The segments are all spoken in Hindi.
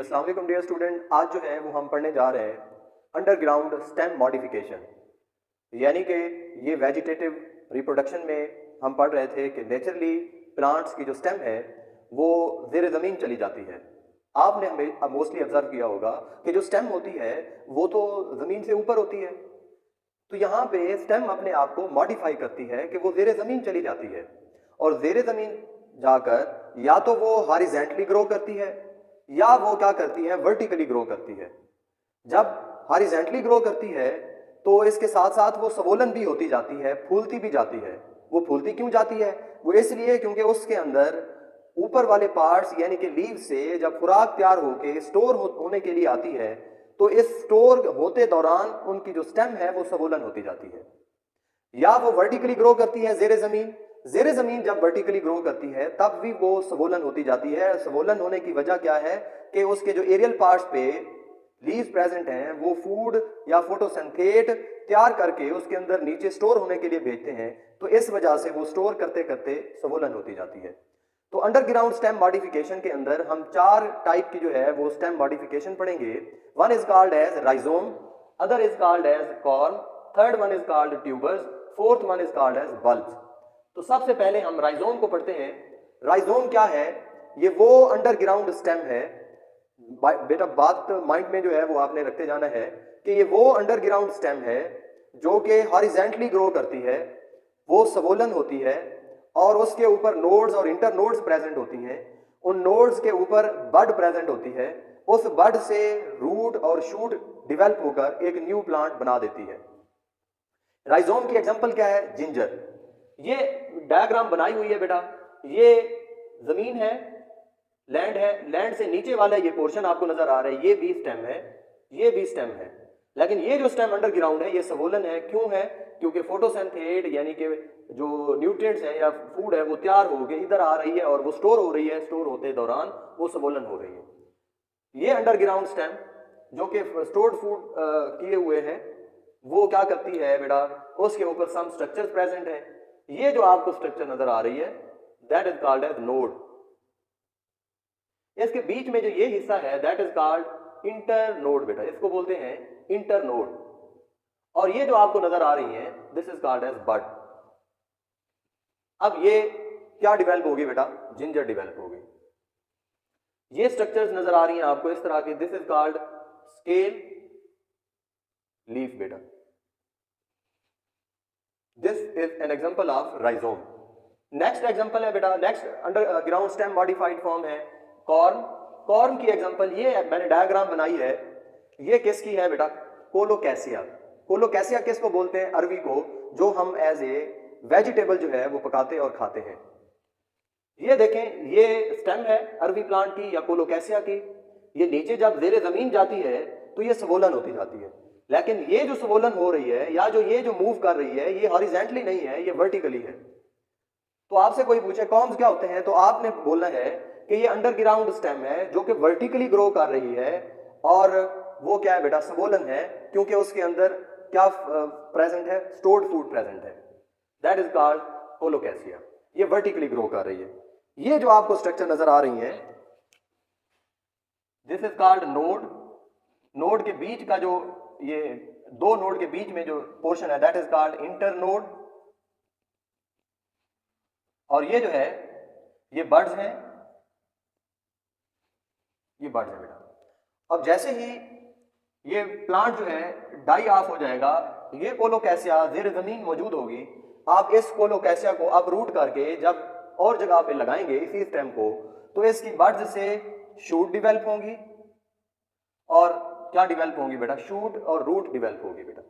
अस्सलाम वालेकुम डियर स्टूडेंट। आज जो है वो हम पढ़ने जा रहे हैं अंडरग्राउंड स्टेम मॉडिफिकेशन, यानी कि ये वेजिटेटिव रिप्रोडक्शन में हम पढ़ रहे थे कि नेचुरली प्लांट्स की जो स्टेम है वो ज़ेर ज़मीन चली जाती है। आपने हमें मोस्टली ऑब्जर्व किया होगा कि जो स्टेम होती है वो तो ज़मीन से ऊपर होती है, तो यहाँ पे स्टेम अपने आप को मॉडिफाई करती है कि वो ज़ेर ज़मीन चली जाती है और ज़ेर ज़मीन जाकर या तो वो हॉरिज़ॉन्टली ग्रो करती है या वो क्या करती है, वर्टिकली ग्रो करती है। जब हॉरिज़ॉन्टली ग्रो करती है तो इसके साथ साथ वो स्वोलन भी होती जाती है, फूलती भी जाती है। वो फूलती क्यों जाती है? वो इसलिए क्योंकि उसके अंदर ऊपर वाले पार्ट्स यानी कि लीव से जब खुराक तैयार होके स्टोर होने के लिए आती है तो इस स्टोर होते दौरान उनकी जो स्टेम है वो स्वोलन होती जाती है। या वो वर्टिकली ग्रो करती है ज़ेरे ज़मीन जब वर्टिकली ग्रो करती है तब भी वो स्वोलन होती जाती है। स्वोलन होने की वजह क्या है कि उसके जो एरियल पार्ट्स पे लीव्स प्रेजेंट हैं वो फूड या फोटोसिंथेट तैयार करके उसके अंदर नीचे स्टोर होने के लिए भेजते हैं, तो इस वजह से वो स्टोर करते करते स्वोलन होती जाती है। तो अंडरग्राउंड स्टेम मॉडिफिकेशन के अंदर हम 4 टाइप की जो है वो स्टेम मॉडिफिकेशन पढ़ेंगे। One is called as rhizome, other is called as corm, third one is called tubers, fourth one is called as bulbs. तो सबसे पहले हम राइजोम को पढ़ते हैं। राइजोम क्या है? ये वो अंडरग्राउंड स्टेम है, बेटा बात माइंड में जो है वो आपने रखते जाना है कि ये वो अंडरग्राउंड स्टेम है जो कि हॉरिजॉन्टली ग्रो करती है, वो स्वोलन होती है और उसके ऊपर नोड्स और इंटर नोड्स प्रेजेंट होती हैं। उन नोड्स के ऊपर बड प्रेजेंट होती है, उस बड से रूट और शूट डिवेल्प होकर एक न्यू प्लांट बना देती है। राइजोम की एग्जांपल क्या है? जिंजर। ये डायग्राम बनाई हुई है बेटा, ये जमीन है, लैंड है, लैंड से नीचे वाला ये पोर्शन आपको नजर आ रहा है, ये भी स्टेम है, ये भी स्टेम है, लेकिन ये जो स्टेम अंडरग्राउंड है ये स्वोलन है। क्यों है? क्योंकि फोटोसिंथेट यानी कि जो न्यूट्रिएंट्स है या फूड है वो तैयार हो गए इधर आ रही है और वो स्टोर हो रही है, स्टोर होते दौरान वो स्वोलन हो रही है। ये अंडरग्राउंड स्टेम जो कि स्टोर्ड फूड किए हुए हैं वो क्या करती है बेटा, उसके ऊपर सम स्ट्रक्चर्स प्रेजेंट है। ये जो आपको स्ट्रक्चर नजर आ रही है that is called as node. इसके बीच में जो ये हिस्सा है that is called internode बेटा, इसको बोलते हैं इंटर नोड। और ये जो आपको नजर आ रही है दिस इज कॉल्ड एज बड। अब ये क्या डिवेल्प होगी बेटा? जिंजर डिवेल्प होगी। ये स्ट्रक्चर्स नजर आ रही हैं आपको इस तरह की, this is called scale leaf बेटा। This is an example of rhizome. Next example है बेटा, next underground stem modified form है कॉर्म। कॉर्म की एग्जांपल ये मैंने डायग्राम बनाई है, ये किसकी है बेटा? कोलोकैसिया। कोलोकैसिया किसको बोलते हैं? अरवी को, जो हम एज ए वेजिटेबल जो है वो पकाते और खाते हैं। ये देखें, ये स्टेम है अरवी प्लांट की या कोलोकैसिया की। ये नीचे जब ज़ेरे ज़मीन जाती है तो ये स्वोलन होती जाती है, लेकिन ये जो स्वोलन हो रही है या जो ये जो मूव कर रही है ये हॉरिजॉन्टली नहीं है, ये वर्टिकली है। तो आपसे कोई पूछे कॉर्म्स क्या होते हैं तो आपने बोलना है कि ये अंडरग्राउंड स्टेम है जो कि वर्टिकली ग्रो कर रही है और वो क्या है बेटा? स्वोलन है, क्योंकि उसके अंदर क्या प्रेजेंट है? स्टोर्ड फूड प्रेजेंट है। That is called colocasia. ये वर्टिकली ग्रो कर रही है। ये जो आपको स्ट्रक्चर नजर आ रही है this is called node. Node के बीच का जो ये दो नोड के बीच में जो पोर्शन है that is called inter node. और ये जो है ये बड्स हैं, ये बड्स है बेटा। अब जैसे ही ये प्लांट जो है डाई ऑफ हो जाएगा, ये कोलोकैसिया ज़ेरे ज़मीन मौजूद होगी। आप इस कोलोकैसिया को आप रूट करके जब और जगह पे लगाएंगे इसी स्टेम को, तो इसकी बड्स से शूट डिवेल्प होंगी और क्या डिवेल्प होंगी बेटा? शूट और रूट डिवेल्प होगी बेटा।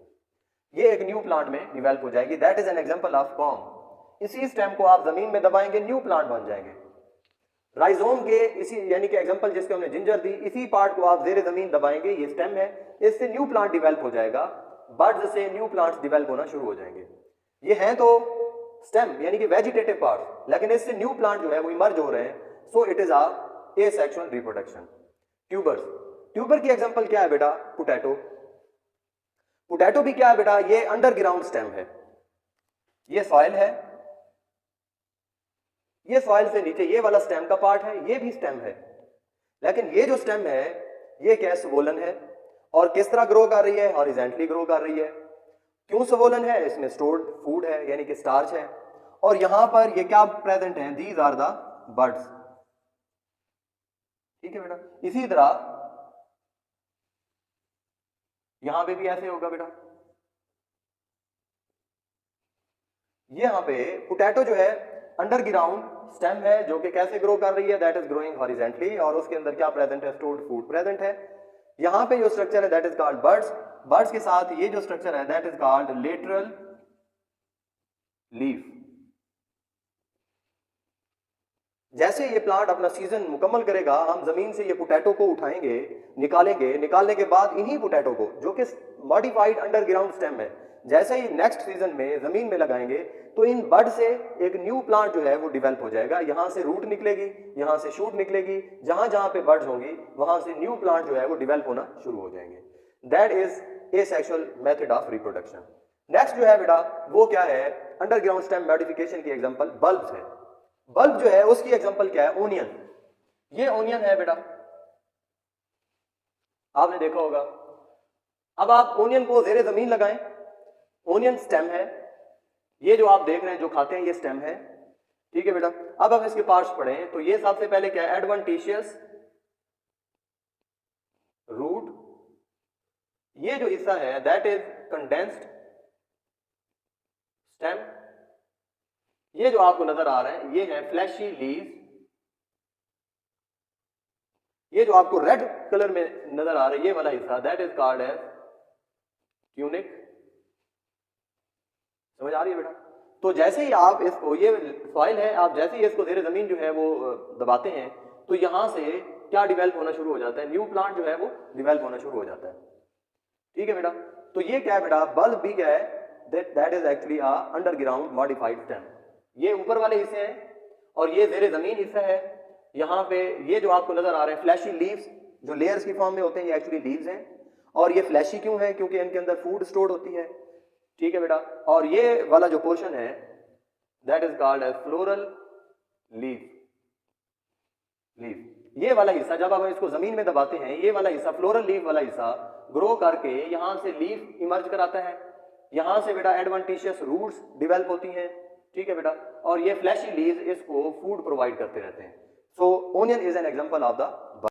ये एक न्यू प्लांट में डिवेल्प हो जाएगी। That is an example of corm. इसी स्टेम को आप जमीन में दबाएंगे, न्यू प्लांट बन जाएंगे। राइजोम के इसी यानी कि एग्जांपल जिसको हमने जिंजर दी, इसी पार्ट को आप ज़ेरे ज़मीन दबाएंगे, ये स्टेम है, इससे न्यू प्लांट डिवेल्प हो जाएगा, बड्स से न्यू प्लांट्स डिवेल्प होना शुरू हो जाएंगे। ये हैं तो स्टेम यानी कि वेजिटेटिव पार्ट, लेकिन इससे न्यू प्लांट जो है वो इमर्ज हो रहे हैं, so it is a asexual reproduction. Tubers. Tuber की एग्जांपल क्या है बेटा? पोटैटो। पोटैटो भी क्या है बेटा? ये अंडरग्राउंड स्टेम है। ये सॉइल है, ये सॉइल से नीचे ये वाला स्टेम का पार्ट है, ये भी स्टेम है। लेकिन ये जो स्टेम है ये क्या स्वोलन है और किस तरह ग्रो कर रही है, हॉरिजेंटली ग्रो कर रही है। क्यों स्वोलन है, इसमें स्टोर्ड फूड है यानी कि स्टार्च है, और यहां पर ये क्या प्रेजेंट है, दीज आर द बर्ड्स। ठीक है बेटा, इसी तरह यहां पे भी ऐसे होगा बेटा। यहां पे पोटैटो जो है अंडरग्राउंड स्टेम है जो कि कैसे ग्रो कर रही है, दैट इज ग्रोइंग हॉरिजेंटली, और उसके अंदर क्या प्रेजेंट है, स्टोर्ड फूड प्रेजेंट है। यहां पे जो स्ट्रक्चर है that is called birds, birds के साथ ये जो स्ट्रक्चर है that is called lateral leaf. जैसे ये प्लांट अपना सीजन मुकम्मल करेगा, हम जमीन से ये पोटैटो को उठाएंगे, निकालेंगे, निकालने के बाद इन्हीं पोटैटो को जो कि मॉडिफाइड अंडरग्राउंड स्टेम है, जैसे ही नेक्स्ट सीजन में जमीन में लगाएंगे तो इन बड से एक न्यू प्लांट जो है वो डेवलप हो जाएगा। यहां से रूट निकलेगी, यहां से शूट निकलेगी, जहां जहां पे बर्ड्स होंगी वहां से न्यू प्लांट जो है वो डेवलप होना शुरू हो जाएंगे। That is asexual method of reproduction. Next जो है बेटा वो क्या है, अंडरग्राउंड स्टेम मॉडिफिकेशन की एग्जांपल बल्ब्स है। बल्ब जो है उसकी एग्जांपल क्या है, ओनियन। ये ओनियन है बेटा, आपने देखा होगा। अब आप ओनियन को जेरे जमीन लगाएं, ओनियन स्टेम है, ये जो आप देख रहे हैं जो खाते हैं ये स्टेम है। ठीक है बेटा, अब हम इसके पार्ट्स पढ़ें तो ये सबसे पहले क्या है, एडवेंटिशियस रूट, ये जो हिस्सा है दैट इज कंडेंस्ड स्टेम, ये जो आपको नजर आ रहा है ये है फ्लैशी लीव्स, ये जो आपको रेड कलर में नजर आ रहा है ये वाला हिस्सा that is called as tunic. समझ आ रही है बेटा। तो जैसे ही आप इसको, ये सॉइल है, आप जैसे ही इसको जेरे जमीन जो है वो दबाते हैं तो यहां से क्या डिवेल्प होना शुरू हो जाता है, न्यू प्लांट जो है वो डिवेल्प होना शुरू हो जाता है। ठीक है बेटा, तो ये क्या है बेटा, बल्ब भी क्या है, that is actually a underground modified stem. ये ऊपर वाले हिस्से हैं और ये जेरे जमीन हिस्सा है। यहाँ पे ये जो आपको नजर आ रहे हैं फ्लैशी लीव्स जो लेयर्स की फॉर्म में होते हैं, ये एक्चुअली लीव्स हैं। और ये फ्लैशी क्यों है, क्योंकि इनके अंदर फूड स्टोर्ड होती है। ठीक है बेटा, और ये वाला जो पोर्शन है that is called as floral leaf. ये वाला हिस्सा जब हम इसको जमीन में दबाते हैं, ये वाला हिस्सा फ्लोरल लीफ वाला हिस्सा ग्रो करके यहां से लीफ इमर्ज कराता है। यहां से बेटा एडवेंटिशियस रूट्स डेवलप होती हैं। ठीक है बेटा, और ये फ्लैशी लीव्स इसको फूड प्रोवाइड करते रहते हैं। So onion is an example of the